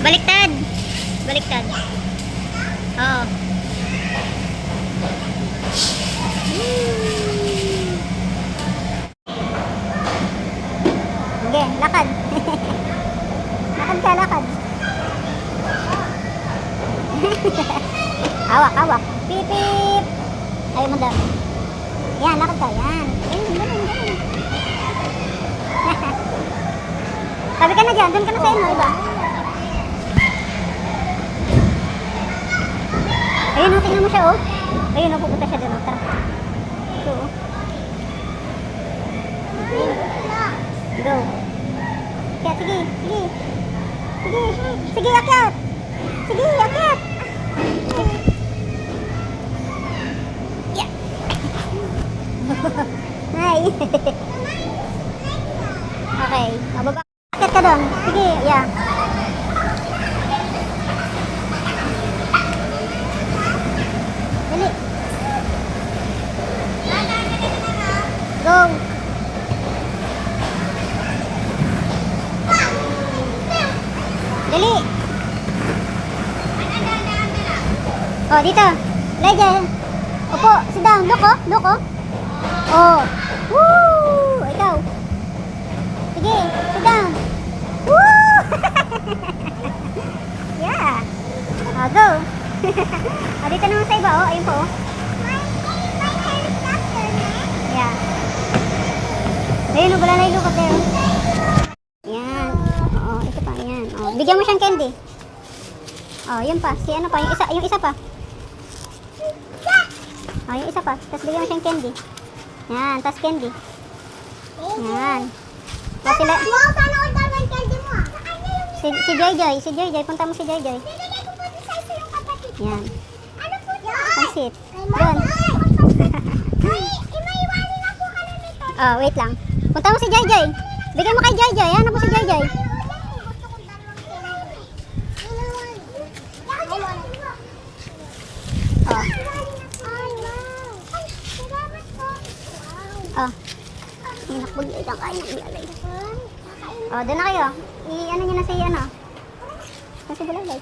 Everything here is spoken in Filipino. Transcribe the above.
Baliktad. Baliktad. Oo. Sige, lakad. Lakad ka, lakad. Hawak, hawak. Pip, pip. Ayaw mo daw. Yan, lakad ka. Yan. Ayun, ganun, ganun. Sabi ka na dyan. Doon ka na sa inyo, iba. Ayun, tingnan mo siya, oh. Ayun, pupunta siya doon. Tara. Ito, oh. Go. Kaya, sige, sige. Sige, sige, akyat. Sige, akyat. Yeah. Hi. Okay, mababa. Akyat ka doon. Sige, yeah. Dali. Go. Dali. Oh, dito. Legend. Opo, sit down. Look, oh. Look, oh. Oh. Woo! Ikaw. Sige, sit down. Woo! Yeah. Oh, go. Oh, dito naman sa iba, oh. Ayun po, oh. Yeah. Ayun, wala na ilukot eh. Yan. Oo, ito pa, yan. Oh, bigyan mo siyang candy. Oh, yun pa. Si ano pa, yung isa pa. Oh, yung isa pa. Tapos bigyan mo siyang candy. Yan, tapos candy. Yan. Tapos sila. Wow, sana all dalawang candy mo ah. Si Joy Joy, si Joy Joy. Punta mo si Joy Joy. Bibigay ko po sa isa yung kapatid. Yan. Ano po yan? Pansit. Doon. Doon. Imaiwanin na po kami nito. Oh, wait lang. Punta mo si Joy Joy. Bigyan mo kay Joy Joy. Ano po si Joy Joy? Gusto ko dalawang candy. Oh. Ay, wow. Ay, salamat po. Wow. Oh. Inakbog lang kayo ng bialay. Oh, doon na kayo. I-ano nyo na si ano. Kasi bulalay.